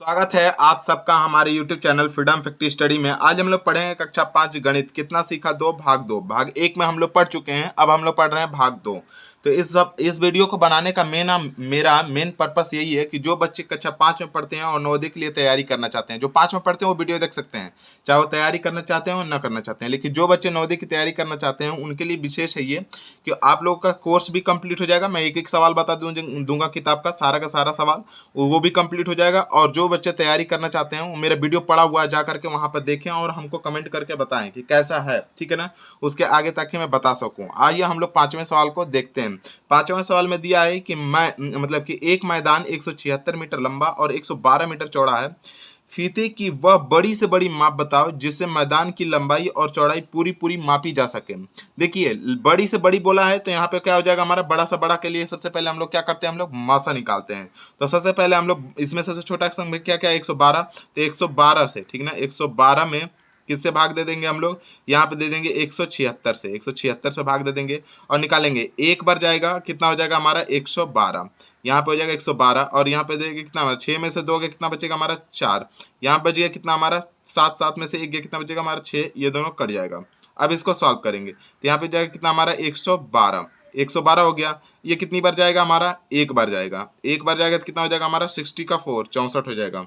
स्वागत है आप सबका हमारे YouTube channel freedom factory study में। आज हम लोग पढ़ेंगे कक्षा 5 गणित कितना सीखा 2 भाग 2। भाग 1 में हम लोग पढ़ चुके हैं, अब हम लोग पढ़ रहे हैं भाग 2। तो इस वीडियो को बनाने का मेरा मेन पर्पस यही है कि जो बच्चे कक्षा 5 में पढ़ते हैं और नवोदय के लिए तैयारी करना चाहते हैं, जो 5 में पढ़ते हैं वो वीडियो देख सकते हैं, चाहे वो तैयारी करना चाहते हैं और ना करना चाहते हैं। लेकिन जो बच्चे नवोदय की तैयारी करना चाहते हैं उनके लिए विशेष है ये कि आप लोगों का कोर्स भी कंप्लीट हो जाएगा। मैं एक एक सवाल बता दूंगा किताब का सारा सवाल वो भी कंप्लीट हो जाएगा। और जो बच्चे तैयारी करना चाहते हैं वो मेरा वीडियो पड़ा हुआ है, जा करके वहां पर देखें और हमको कमेंट करके बताएं कि कैसा है, ठीक है ना, उसके आगे ताकि मैं बता सकूं। आइए हम लोग 5वें सवाल को देखते हैं। 5वें सवाल में दिया है कि एक मैदान 176 मीटर लंबा और 112 मीटर चौड़ा है। फीते की वह बड़ी से बड़ी माप बताओ जिससे मैदान की लंबाई और चौड़ाई पूरी मापी जा सके। देखिए बड़ी से बड़ी बोला है तो यहाँ पे क्या हो जाएगा हमारा बड़ा से बड़ा के लिए सबसे पहले हम लोग क्या करते हैं, हम लोग मासा निकालते हैं। तो सबसे पहले हम लोग इसमें सबसे छोटा संख्या क्या 112, तो 112 से, ठीक ना, 112 में किससे भाग दे देंगे हम लोग, यहाँ पे दे देंगे 176 से, 176 से भाग दे देंगे और निकालेंगे। एक बार जाएगा कितना हो जाएगा हमारा 112, यहाँ पे हो जाएगा 112 और यहाँ पे देगा कितना हमारा 6 में से 2 गया कितना बचेगा हमारा 4, यहाँ बच गया कितना हमारा 7, 7 में से 1 गया कितना बचेगा हमारा 6, ये दोनों कट जाएगा। अब इसको सॉल्व करेंगे तो यहाँ पे जाएगा कितना हमारा 112 हो गया। ये कितनी बार जाएगा हमारा, एक बार जाएगा, एक बार जाएगा तो कितना हो जाएगा हमारा 60 का 4, 64 हो जाएगा।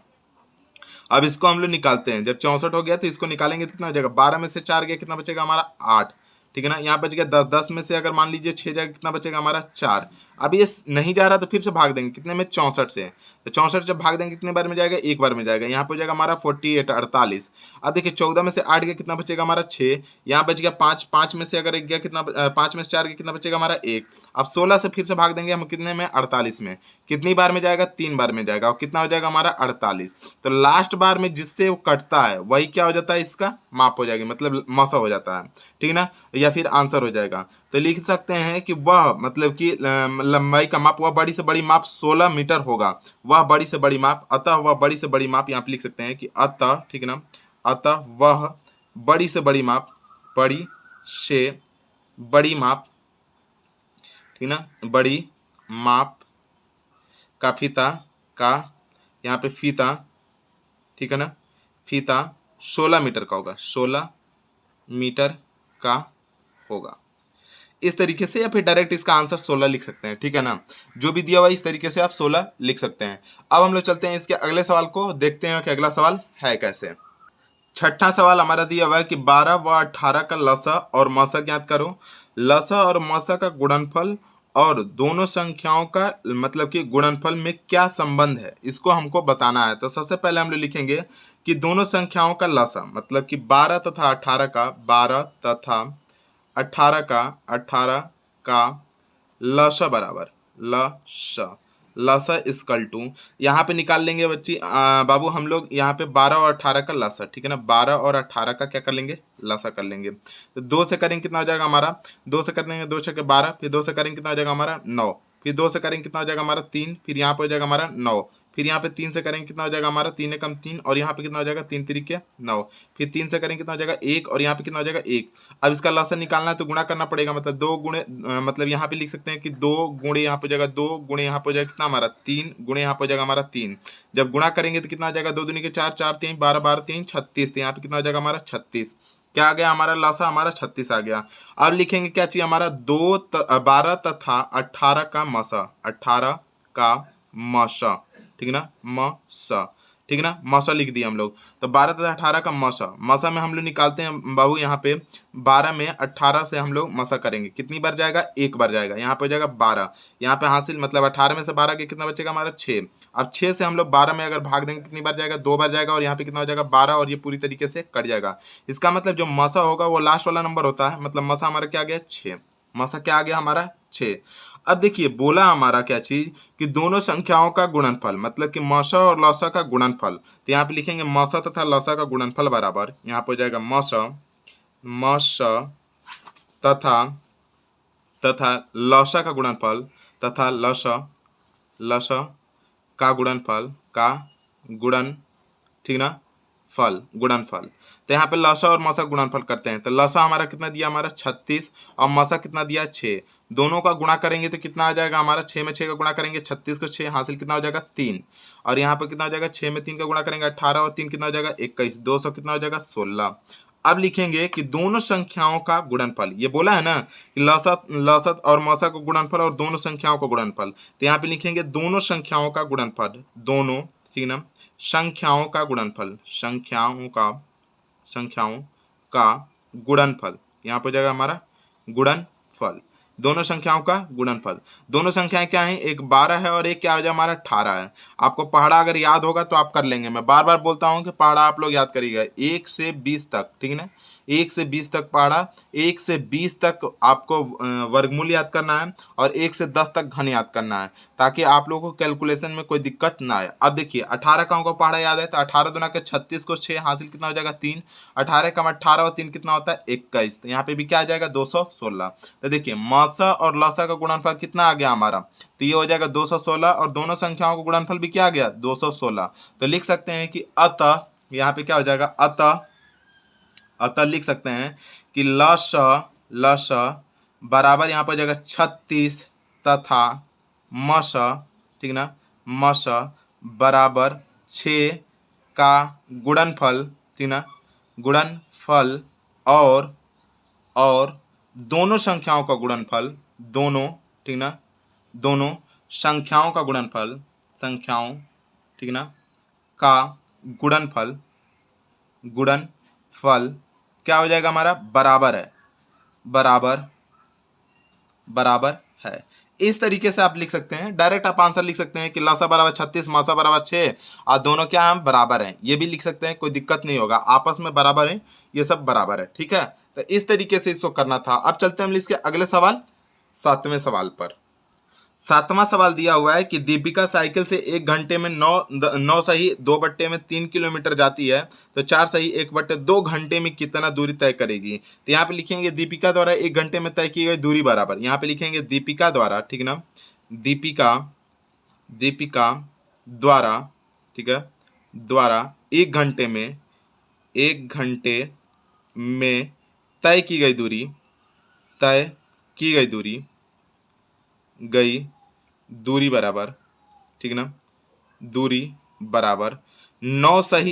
अब इसको हम लोग निकालते हैं, जब 64 हो गया तो इसको निकालेंगे तो कितना हो जाएगा, 12 में से 4 गया कितना बचेगा हमारा 8, ठीक है ना। यहाँ बच गया 10, 10 में से अगर मान लीजिए 6 जाएगा कितना बचेगा हमारा 4। अब ये नहीं जा रहा तो फिर से भाग देंगे कितने में, 64 से। तो 64 जब भाग देंगे कितने बार में जाएगा, एक बार में जाएगा। यहाँ पे हो जाएगा हमारा 48, 48। अब देखिए 14 में से 8 गया कितना बचेगा हमारा 6, यहाँ बच गया 5, 5 में से अगर एक गया कितना, 5 में से 4 गया कितना बचेगा हमारा 1। अब 16 से फिर से भाग देंगे हम कितने में, 48 में। कितनी बार में जाएगा, 3 बार में जाएगा और कितना हो जाएगा हमारा 48। तो लास्ट बार में जिससे वो कटता है वही क्या हो जाता है, इसका माप हो जाएगी, मतलब मसा हो जाता है, ठीक ना, या फिर आंसर हो जाएगा। तो लिख सकते हैं कि वह मतलब कि लंबाई का माप, वह बड़ी से बड़ी माप 16 मीटर होगा। वह बड़ी से बड़ी माप, अतः वह बड़ी से बड़ी माप, यहाँ पे लिख सकते हैं कि अतः, ठीक है ना, अतः वह बड़ी से बड़ी माप, बड़ी से बड़ी माप, ठीक ना, बड़ी माप का फीता का, यहाँ पे फीता, ठीक है ना, फीता 16 मीटर का होगा, 16 मीटर का होगा। इस तरीके से, या फिर डायरेक्ट इसका आंसर 16 लिख सकते हैं, ठीक है ना, जो भी दिया हुआ इस तरीके से आप 16 लिख सकते हैं। अब हम लोग चलते हैं इसके अगले सवाल को, देखते हैं कि अगला सवाल है कैसे। छठा सवाल हमारा दिया हुआ है कि 12 व 18 का लसा और मसा ज्ञात करो। लसा और मसा का गुणनफल और दोनों संख्याओं का मतलब कि गुणनफल में क्या संबंध है, इसको हमको बताना है। तो सबसे पहले हम लोग लिखेंगे कि दोनों संख्याओं का लसा मतलब कि 12 तथा 18 का, 12 तथा 18 का लसा बराबर लसा इक्वल टू, यहाँ पे निकाल लेंगे बच्ची बाबू हम लोग यहाँ पे 12 और 18 का लसा, ठीक है ना, 12 और 18 का क्या कर लेंगे, लसा कर लेंगे। तो 2 से करेंगे कितना हो जाएगा हमारा, 2 से कर लेंगे 2 छक्के 12, फिर 2 से करेंगे कितना हो जाएगा हमारा 9, फिर 2 से करेंगे कितना हो जाएगा हमारा 3, फिर यहाँ पे हो जाएगा हमारा 9, फिर यहाँ पे 3 से करेंगे कितना हो जाएगा हमारा 3 एकम 3 और यहाँ पे कितना हो जाएगा 3 त्रिके 9, फिर 3 से करेंगे कितना हो जाएगा 1 और यहाँ पे कितना हो जाएगा 1। अब इसका लसन निकालना है तो गुणा करना पड़ेगा, मतलब 2 गुणे, मतलब यहाँ पे लिख सकते हैं कि 2 गुणे यहाँ पे हो जाएगा 2 गुणे यहाँ पे हो जाएगा कितना हमारा 3 गुणे यहाँ पे हो जाएगा हमारा 3। जब गुणा करेंगे तो कितना आ जाएगा 2 दूनी के 4, 4 3 12, 12 3 36, तो यहाँ पे कितना हो जाएगा हमारा 36। क्या आ गया हमारा लसा, हमारा 36 आ गया। अब लिखेंगे क्या चाहिए हमारा 12 तथा 18 का मसा, 18 का मसा, ठीक ना, मसा, ठीक ना, मसा लिख दिया हम लोग। तो 12 तथा 18 का मसा में हम लोग निकालते हैं बाबू, यहाँ पे 12 में 18 से हम लोग मसा करेंगे, कितनी बार जाएगा, एक बार जाएगा, यहाँ पे हो जाएगा 12, यहाँ पे हासिल मतलब 18 में से 12 के कितना बचेगा हमारा 6। अब 6 से हम लोग 12 में अगर भाग देंगे कितनी बार जाएगा, 2 बार जाएगा और यहाँ पे कितना हो जाएगा 12 और ये पूरी तरीके से कट जाएगा। इसका मतलब जो मसा होगा वो लास्ट वाला नंबर होता है, मतलब मसा हमारा क्या आ गया 6, मसा क्या आ गया हमारा 6। अब देखिए बोला हमारा क्या चीज कि दोनों संख्याओं का गुणनफल मतलब कि मसा और लसा का गुणनफल, तो यहाँ पे लिखेंगे मसा तथा लसा का गुणनफल बराबर, यहाँ पे हो जाएगा मसा तथा लसा का गुणनफल तथा लसा का गुणनफल का गुणन, ठीक ना, गुणनफल। तो यहाँ पे लसा और मसा गुणनफल करते हैं। तो लसा हमारा कितना दिया, हमारा 36, और मसा कितना दिया 6। दोनों का गुणा करेंगे तो कितना आ जाएगा हमारा, 6 में 6 का गुणा करेंगे 36 को 6, हासिल कितना हो जाएगा 3। और यहाँ पे कितना हो जाएगा, 6 में 3 का गुणा करेंगे 18, और 3 कितना हो जाएगा 21, 200 कितना हो जाएगा 16। अब लिखेंगे कि दोनों संख्याओं का गुणनफल, ये बोला है ना कि लसत और मसा का गुणनफल और दोनों संख्याओं का गुणनफल। तो यहाँ पे लिखेंगे दोनों संख्याओं का गुणनफल, दोनों, ठीक ना, संख्याओं का गुणनफल, संख्याओं का गुणनफल, यहाँ पे जाएगा हमारा गुणनफल, दोनों संख्याओं का गुणनफल। दोनों संख्याएं क्या हैं, एक 12 है और एक क्या हो जाए हमारा 18 है। आपको पहाड़ा अगर याद होगा तो आप कर लेंगे, मैं बार बार बोलता हूं कि पहाड़ा आप लोग याद करिएगा 1 से 20 तक, ठीक है ना, 1 से 20 तक पहाड़ा, 1 से 20 तक आपको वर्गमूल याद करना है, और 1 से 10 तक घन याद करना है, ताकि आप लोगों को कैलकुलेशन में कोई दिक्कत ना आए। अब देखिए 18 का अंक पहाड़ा याद है, तो 18 दूना के 36 को 6, हासिल कितना हो जाएगा 3, 18 कम 18 और 3 कितना होता है 21। तो यहाँ पे भी क्या आ जाएगा 216। तो देखिए मसा और लसा का गुणनफल कितना आ गया हमारा, तो ये हो जाएगा 216, और दोनों संख्याओं का गुणनफल भी क्या आ गया 216। तो लिख सकते हैं कि अतः, यहाँ पे क्या हो जाएगा अतः लिख सकते हैं कि लस बराबर यहाँ पर जाएगा 36 तथा मस, ठीक ना, मस बराबर 6 का गुणनफल, ठीक ना, गुणनफल, और दोनों संख्याओं का गुणनफल, दोनों, ठीक ना, दोनों संख्याओं का गुणनफल, संख्याओं, ठीक ना, का गुणनफल क्या हो जाएगा हमारा, बराबर है। इस तरीके से आप लिख सकते हैं, डायरेक्ट आप आंसर लिख सकते हैं कि लसा बराबर 36, मसा बराबर 6, और दोनों क्या हैं, बराबर हैं। ये भी लिख सकते हैं, कोई दिक्कत नहीं होगा, आपस में बराबर है, ये सब बराबर है, ठीक है। तो इस तरीके से इसको करना था। अब चलते हैं हम इसके अगले सवाल, 7वें सवाल पर। 7वां सवाल दिया हुआ है कि दीपिका साइकिल से 1 घंटे में 9 सही 2/3 किलोमीटर जाती है, तो 4 सही 1/2 घंटे में कितना दूरी तय करेगी। तो यहाँ पे लिखेंगे दीपिका द्वारा 1 घंटे में तय की गई दूरी बराबर, यहाँ पे लिखेंगे दीपिका द्वारा, ठीक ना, दीपिका द्वारा, ठीक है, द्वारा 1 घंटे में तय की गई दूरी बराबर, ठीक ना, दूरी बराबर 9 सही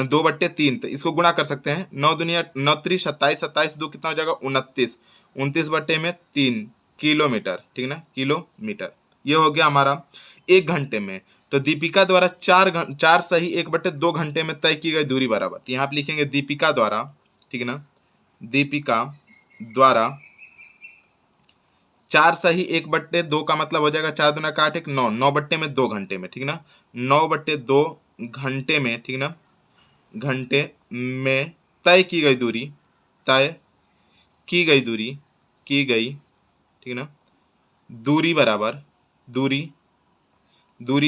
2/3। तो इसको गुणा कर सकते हैं, 9 दुनिया 9 3 27, 27 2 कितना हो जाएगा 29, 29/3 किलोमीटर, ठीक ना, किलोमीटर। ये हो गया हमारा 1 घंटे में। तो दीपिका द्वारा 4 सही 1/2 घंटे में तय की गई दूरी बराबर, तो यहाँ पे लिखेंगे दीपिका द्वारा, ठीक ना, दीपिका द्वारा 4 सही 1/2 का मतलब हो जाएगा 4 दूना 8 1 9, 9/2 घंटे में, ठीक ना, 9/2 घंटे में, ठीक ना, घंटे में तय की गई दूरी, ठीक ना, दूरी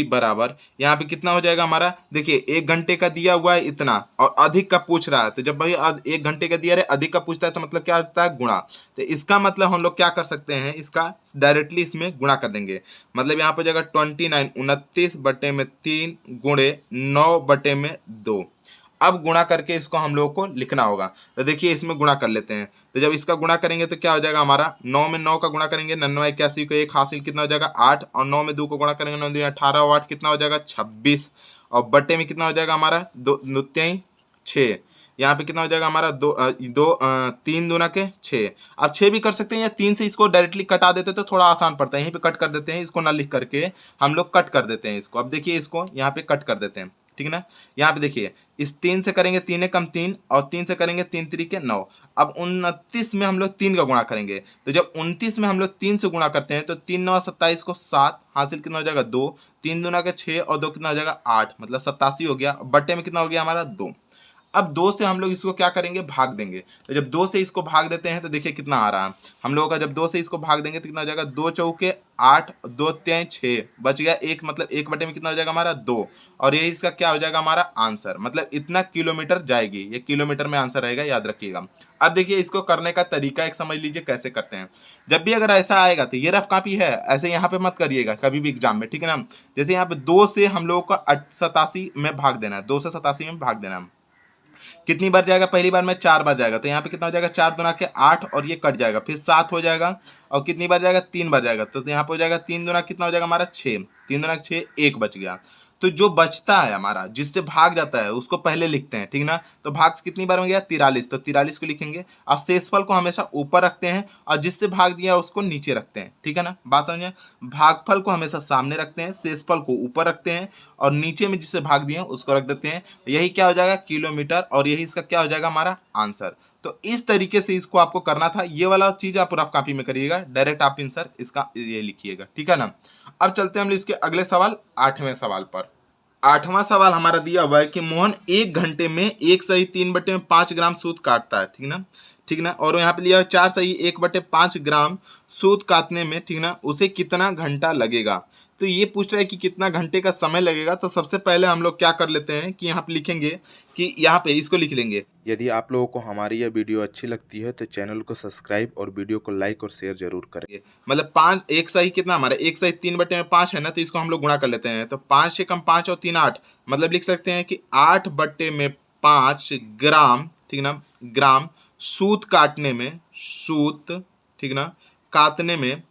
बराबर यहाँ पे कितना हो जाएगा हमारा, देखिए 1 घंटे का दिया हुआ है इतना, और अधिक का पूछ रहा है। तो जब भाई 1 घंटे का दिया है, अधिक का पूछता है, तो मतलब क्या होता है, गुणा। तो इसका मतलब हम लोग क्या कर सकते हैं, इसका डायरेक्टली इसमें गुणा कर देंगे। मतलब यहाँ पे हो जाएगा 29 29/3 गुणे 9/2। अब गुणा करके इसको हम लोगों को लिखना होगा। तो देखिए इसमें गुणा कर लेते हैं। तो जब इसका गुणा करेंगे तो क्या हो जाएगा हमारा, 9 में 9 का गुणा करेंगे 99 81 को 1 हासिल कितना हो जाएगा 8, और 9 में 2 को गुणा करेंगे 9 2 18 और 8 कितना हो जाएगा 26, और बट्टे में कितना हो जाएगा हमारा 2 9 6। यहाँ पे कितना हो जाएगा हमारा 3 दूना के 6। अब 6 भी कर सकते हैं, या 3 से इसको डायरेक्टली कटा देते तो थोड़ा आसान पड़ता है, यहीं पे कट कर देते हैं, इसको ना लिख करके हम लोग कट कर देते हैं इसको। अब देखिए इसको यहाँ पे कट कर देते हैं, ठीक है ना। यहाँ पे देखिए इस 3 से करेंगे 3 कम 3, और 3 से करेंगे 3 3 के 9। अब 29 में हम लोग 3 का गुणा करेंगे, तो जब 29 में हम लोग 3 से गुणा करते हैं तो 3 9 27 को 7 हासिल कितना हो जाएगा 2, 3 दूना के 6 और 2 कितना हो जाएगा 8, मतलब 87 हो गया। बट्टे में कितना हो गया हमारा 2। अब 2 से हम लोग इसको क्या करेंगे, भाग देंगे। तो जब 2 से इसको भाग देते हैं तो देखिए कितना आ रहा है हम लोगों का। जब 2 से इसको भाग देंगे तो कितना हो जाएगा 2 चौके 8, 2 3 6, बच गया 1, मतलब 1 बटे में कितना हो जाएगा हमारा 2, और ये इसका क्या हो जाएगा हमारा आंसर, मतलब इतना किलोमीटर जाएगी। ये किलोमीटर में आंसर रहेगा, याद रखिएगा। अब देखिए इसको करने का तरीका एक समझ लीजिए कैसे करते हैं। जब भी अगर ऐसा आएगा तो ये रफ कॉपी है, ऐसे यहाँ पे मत करिएगा कभी भी एग्जाम में, ठीक है ना। जैसे यहाँ पे 2 से हम लोगों को 87 में भाग देना है, 2 से 87 में भाग देना है। कितनी बार जाएगा, पहली बार में 4 बार जाएगा, तो यहाँ पे कितना हो जाएगा 4 दूना के 8 और ये कट जाएगा, फिर 7 हो जाएगा और कितनी बार जाएगा 3 बार जाएगा, तो यहाँ पे हो जाएगा 3 दूना कितना हो जाएगा हमारा 6, 3 दूना 6, 1 बच गया। तो जो बचता है हमारा जिससे भाग जाता है उसको पहले लिखते हैं, ठीक ना। तो भाग कितनी बार हो गया 43, तो 43 को लिखेंगे और शेषफल को हमेशा ऊपर रखते हैं और जिससे भाग दिया उसको नीचे रखते हैं, ठीक है ना, बात समझे। भागफल को हमेशा सामने रखते हैं, शेषफल को ऊपर रखते हैं और नीचे में जिससे भाग दिए उसको रख देते हैं। यही क्या हो जाएगा किलोमीटर और यही इसका क्या हो जाएगा हमारा आंसर। तो इस तरीके से इसको आपको करना था, ये वाला चीज आप रफ कॉपी में करिएगा, डायरेक्ट आप आंसर इसका ये लिखिएगा, ठीक है ना। अब चलते हैं हम इसके अगले सवाल 8वें सवाल पर। 8वां सवाल हमारा दिया हुआ है कि मोहन 1 घंटे में 1 सही 3/5 ग्राम सूत काटता है, ठीक ना, ठीक ना। और यहाँ पे लिया है 4 सही 1/5 ग्राम सूत काटने में, ठीक ना, उसे कितना घंटा लगेगा। तो ये पूछ रहा है कि कितना घंटे का समय लगेगा। तो सबसे पहले हम लोग क्या कर लेते हैं कि यहाँ पे लिखेंगे कि यहाँ पे इसको लिख लेंगे। यदि आप लोगों को हमारी यह वीडियो अच्छी लगती है तो चैनल को सब्सक्राइब और वीडियो को लाइक और शेयर जरूर करें। मतलब 5 1 सही कितना हमारा 1 सही 3/5 है ना, तो इसको हम लोग गुणा कर लेते हैं। तो 5 से कम 5 और 3 8, मतलब लिख सकते हैं कि 8/5 ग्राम, ठीक ना, ग्राम सूत काटने में, सूत, ठीक ना, काटने में,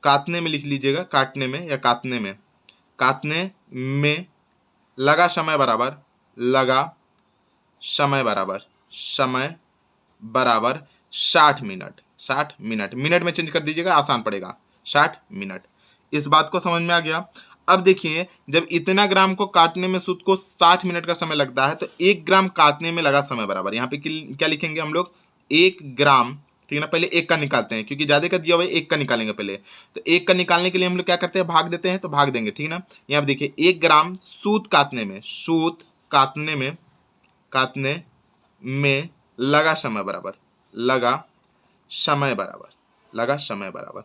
काटने में लिख लीजिएगा, काटने में या काटने में लगा समय बराबर, लगा समय बराबर, समय बराबर 60 मिनट, 60 मिनट, मिनट में चेंज कर दीजिएगा आसान पड़ेगा, 60 मिनट। इस बात को समझ में आ गया। अब देखिए जब इतना ग्राम को काटने में सूत को 60 मिनट का समय लगता है तो 1 ग्राम काटने में लगा समय बराबर, यहाँ पे क्या लिखेंगे हम लोग 1 ग्राम, ठीक है ना। पहले 1 का निकालते हैं क्योंकि ज्यादा का दिया हुआ है, 1 का निकालेंगे पहले। तो 1 का निकालने के लिए हम लोग क्या करते हैं भाग देते हैं, तो भाग देंगे, ठीक ना। यहाँ पे देखिए 1 ग्राम सूत काटने में, सूत काटने में लगा समय बराबर, लगा समय बराबर, लगा समय बराबर।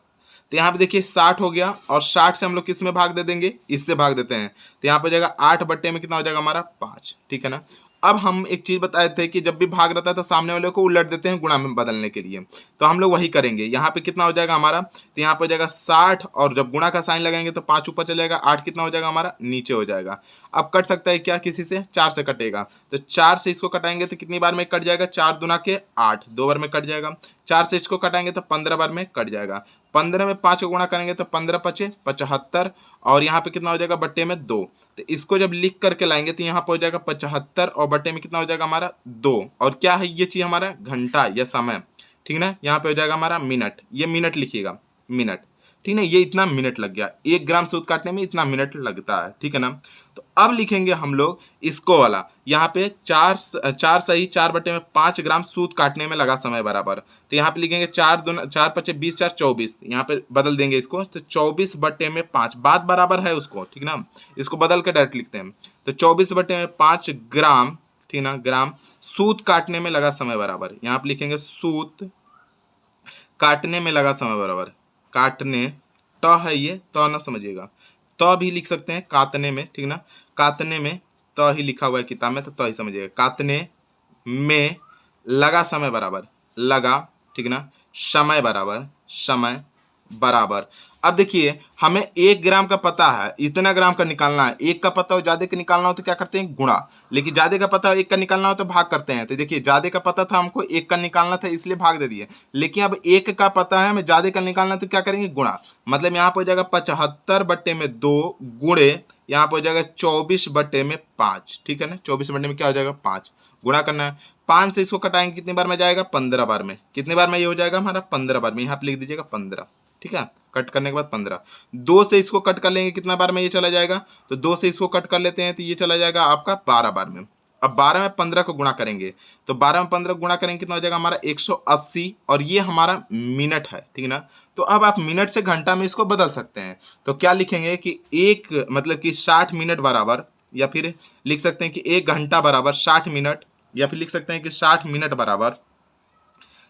तो यहाँ पे देखिए 60 हो गया और 60 से हम लोग किस में भाग दे देंगे, इससे भाग देते हैं। तो यहाँ पे हो जाएगा 8 बट्टे में कितना हो जाएगा हमारा 5, ठीक है ना। अब हम एक चीज बताए थे कि जब भी भाग रहता है तो सामने वाले को उलट देते हैं गुणा में बदलने के लिए, तो हम लोग वही करेंगे। यहाँ पे कितना हो जाएगा हमारा, तो यहाँ पे हो जाएगा 60 और जब गुणा का साइन लगाएंगे तो 5 ऊपर चले जाएगा, 8 कितना हो जाएगा हमारा नीचे हो जाएगा। अब कट सकता है क्या किसी से, 4 से कटेगा, तो 4 से इसको कटाएंगे तो कितनी बार में कट जाएगा, 4 दूना के 8, 2 बार में कट जाएगा। 4 से इसको कटाएंगे तो 15 बार में कट जाएगा। 15 में 5 को गुणा करेंगे तो 15 पचे 75 और यहाँ पे कितना हो जाएगा बट्टे में 2। तो इसको जब लिख करके लाएंगे तो यहाँ पे हो जाएगा 75 और बट्टे में कितना हो जाएगा हमारा 2। और क्या है ये चीज हमारा घंटा या समय, ठीक ना। यहाँ पे हो जाएगा हमारा मिनट, ये मिनट लिखिएगा, मिनट, ठीक है। ये इतना मिनट लग गया, 1 ग्राम सूत काटने में इतना मिनट लगता है, ठीक है ना। तो अब लिखेंगे हम लोग इसको वाला, यहाँ पे 4 सही 4/5 ग्राम सूत काटने में लगा समय बराबर। तो यहाँ पे लिखेंगे 4 पचे 20, 4 24, यहाँ पे बदल देंगे इसको, तो 24/5 बात बराबर है उसको, ठीक ना। इसको बदल के डायरेक्ट लिखते हैं, तो 24/5 ग्राम, ठीक ना, ग्राम सूत काटने में लगा समय बराबर। यहाँ पे लिखेंगे सूत काटने में लगा समय बराबर, काटने ट है ये, तो ना समझिएगा, तो भी लिख सकते हैं काटने में, ठीक ना, काटने में तो ही लिखा हुआ है किताब में, तो ही समझिएगा, काटने में लगा समय बराबर, लगा, ठीक ना, समय बराबर, समय बराबर। अब देखिए हमें 1 ग्राम का पता है, इतना ग्राम का निकालना है, 1 का पता हो ज्यादा का निकालना हो तो क्या करते हैं गुणा, लेकिन ज्यादा का पता हो 1 का निकालना हो तो भाग करते हैं। तो देखिए ज्यादा का पता था हमको 1 का निकालना था इसलिए भाग दे दिए, लेकिन अब 1 का पता है हमें ज्यादा का निकालना तो क्या करेंगे गुणा। मतलब यहाँ पे हो जाएगा 75/2 गुणे यहाँ पे हो जाएगा 24/5, ठीक है ना। 24 में क्या हो जाएगा 5, गुणा करना है। 5 से इसको कटाएंगे कितनी बार में जाएगा 15 बार में, कितने बार में ये हो जाएगा हमारा 15 बार में, यहाँ पे लिख दीजिएगा 15, ठीक है। कट करने के बाद 15, 2 से इसको कट कर लेंगे कितना बार में ये चला जाएगा, तो 2 से इसको कट कर लेते हैं तो ये चला जाएगा आपका 12 बार में। अब 12 में 15 को गुणा करेंगे, तो 12 में 15 गुणा करेंगे कितना हो जाएगा हमारा 180 और ये हमारा मिनट है, ठीक ना। तो अब आप मिनट से घंटा में इसको बदल सकते हैं। तो क्या लिखेंगे कि 1 मतलब कि 60 मिनट बराबर, या फिर लिख सकते हैं कि 1 घंटा बराबर 60 मिनट, या फिर लिख सकते हैं कि 60 मिनट बराबर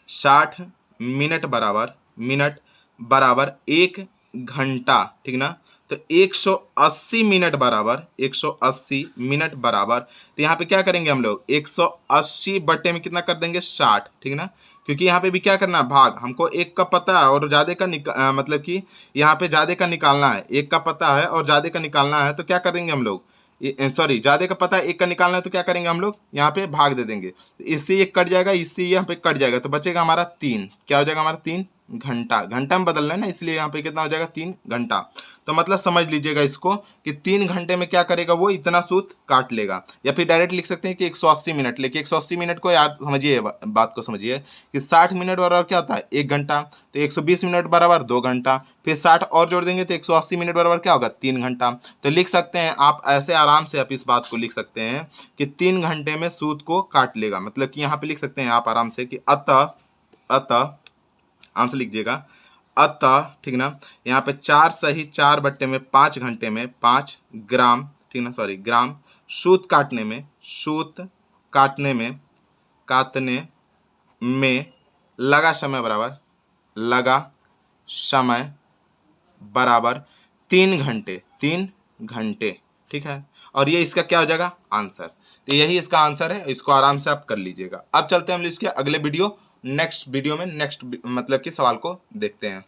60 मिनट बराबर मिनट बराबर 1 घंटा, ठीक ना। तो 180 मिनट बराबर 180 मिनट बराबर, तो यहाँ पे क्या करेंगे हम लोग 180 बट्टे में कितना कर देंगे 60, ठीक ना। क्योंकि यहाँ पे भी क्या करना है भाग, हमको 1 का पता है और ज्यादा का मतलब कि यहाँ पे ज्यादा का निकालना है, 1 का पता है और ज्यादा का निकालना है, तो क्या करेंगे हम लोग सॉरी ज़्यादा का पता है, एक का निकालना है तो क्या करेंगे हम लोग, यहाँ पे भाग दे देंगे, तो इससे एक कट जाएगा, इससे यहाँ पे कट जाएगा, तो बचेगा हमारा 3। क्या हो जाएगा हमारा 3 घंटा। घंटा में बदलना है ना, इसलिए यहाँ पे कितना हो जाएगा 3 घंटा। तो मतलब समझ लीजिएगा इसको कि 3 घंटे में क्या करेगा वो, इतना सूत काट लेगा। या फिर डायरेक्ट लिख सकते हैं कि 180 मिनट, लेकिन 180 मिनट को यार समझिए, बात को समझिए कि 60 मिनट बराबर क्या होता है 1 घंटा, तो 120 मिनट बराबर 2 घंटा, फिर 60 और जोड़ देंगे तो 180 मिनट बराबर क्या होगा 3 घंटा। तो लिख सकते हैं आप ऐसे आराम से, आप इस बात को लिख सकते हैं कि 3 घंटे में सूत को काट लेगा। मतलब कि यहाँ पे लिख सकते हैं आप आराम से कि अतः आंसर लिखिएगा, अतः ठीक ना, यहाँ पे 4 सही 4 बट्टे में 5 घंटे में 5 ग्राम, ठीक ना, सॉरी ग्राम सूत काटने में लगा समय बराबर 3 घंटे, ठीक है। और ये इसका क्या हो जाएगा आंसर। तो यही इसका आंसर है, इसको आराम से आप कर लीजिएगा। अब चलते हैं हम इसके अगले वीडियो, नेक्स्ट वीडियो में नेक्स्ट मतलब कि सवाल को देखते हैं।